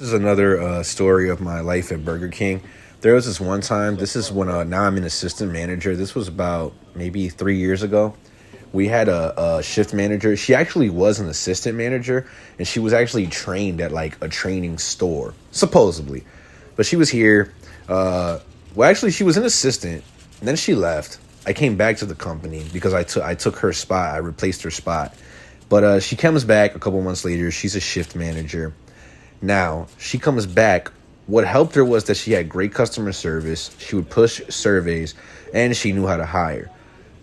This is another story of my life at Burger King. There was this one time. This is when now I'm an assistant manager. This was about maybe 3 years ago. We had a shift manager. She actually was an assistant manager, and she was actually trained at like a training store, supposedly. But she was here. Well, actually, she was an assistant. And then she left. I came back to the company because I took her spot. I replaced her spot. But she comes back a couple months later. She's a shift manager. Now, she comes back. What helped her was that she had great customer service. She would push surveys, and she knew how to hire.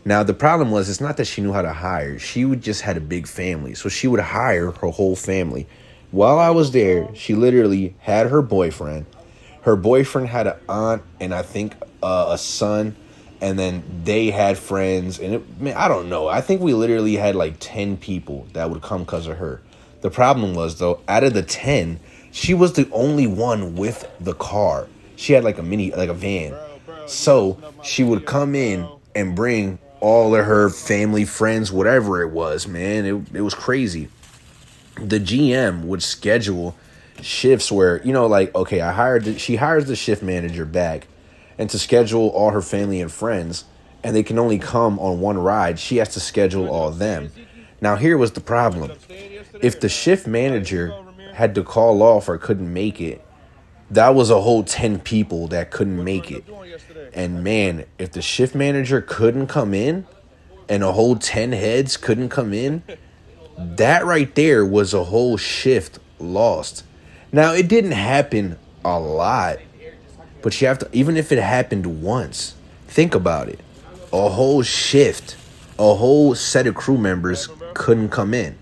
Now, the problem was it's not that she knew how to hire. She would just had a big family, so she would hire her whole family. While I was there, she literally had her boyfriend. Her boyfriend had an aunt and I think a son, and then they had friends. And man, I don't know. I think we literally had like 10 people that would come because of her. The problem was, though, out of the 10, she was the only one with the car. She had like like a van. So she would come in and bring all of her family, friends, whatever it was, man. It was crazy. The GM would schedule shifts where, like, okay, she hires the shift manager back and to schedule all her family and friends, and they can only come on one ride. She has to schedule all of them. Now, here was the problem. If the shift manager had to call off or couldn't make it, that was a whole 10 people that couldn't make it. And man, if the shift manager couldn't come in and a whole 10 heads couldn't come in, that right there was a whole shift lost. Now, it didn't happen a lot, but you have to, even if it happened once, think about it. A whole shift, a whole set of crew members couldn't come in.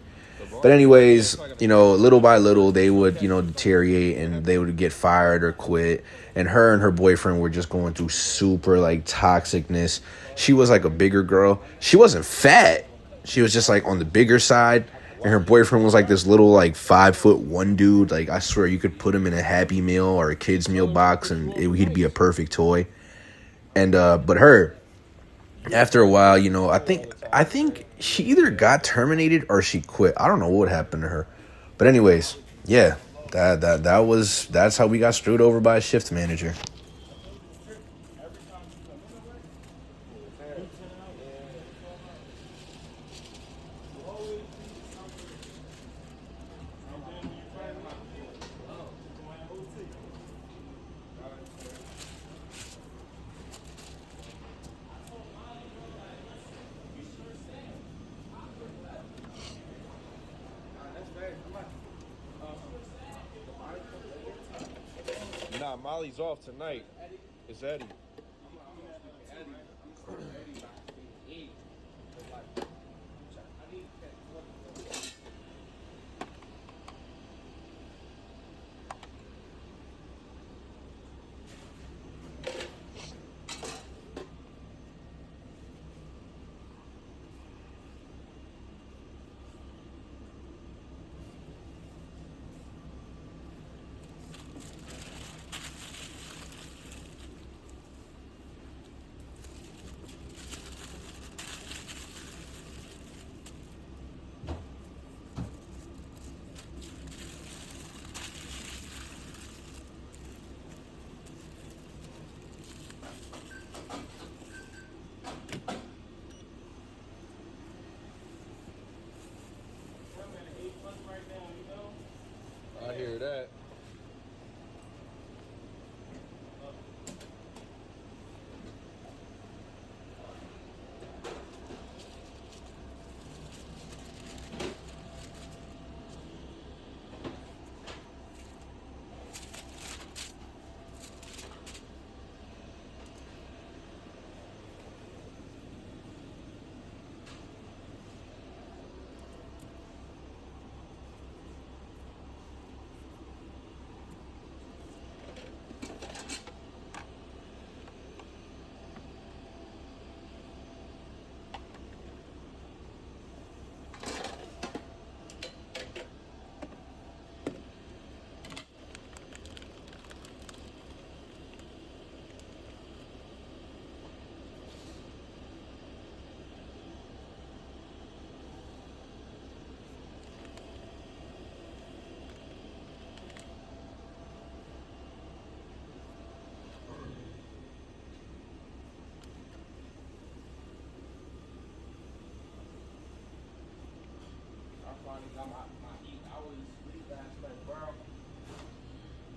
But anyways, little by little, they would, deteriorate and they would get fired or quit. And her boyfriend were just going through super like toxicness. She was like a bigger girl. She wasn't fat. She was just like on the bigger side. And her boyfriend was like this little like 5'1" dude. Like I swear you could put him in a Happy Meal or a kid's meal box and he'd be a perfect toy. And but her, after a while, I think she either got terminated or she quit. I don't know what happened to her. But anyways, yeah, that's how we got screwed over by a shift manager. Nah, Molly's off tonight. It's Eddie.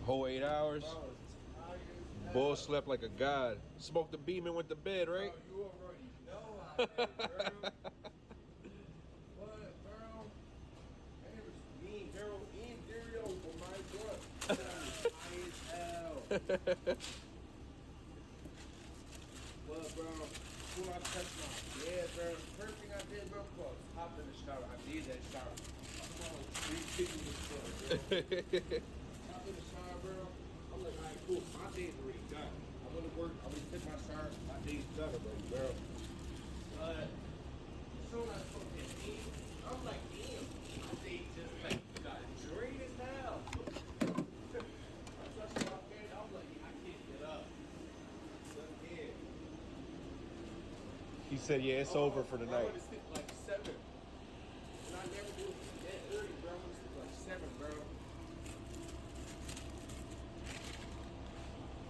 Whole 8 hours. Bro, it's tired as hell. Bull slept like a god. Smoked the beam and went to bed, right? Bro, you already know I did, bro. What, bro? And it was me, bro, and Dario for my truck. High as hell. What, bro? When I touched my bed, bro, first thing I did, bro, was hop in the shower. I did that shower. I'm ridiculous, bro. Hop in the shower, bro. I'm like, all right, cool. My day's already done. I'm gonna work. I'm gonna take my shower. My day's done already, bro. But as soon as I took that in, I'm like, damn, my day just like got drained as hell. I touched my bed. I'm like, I can't get up. Again. He said, yeah, it's over for the I night. went to sleep like 7. And I never do it.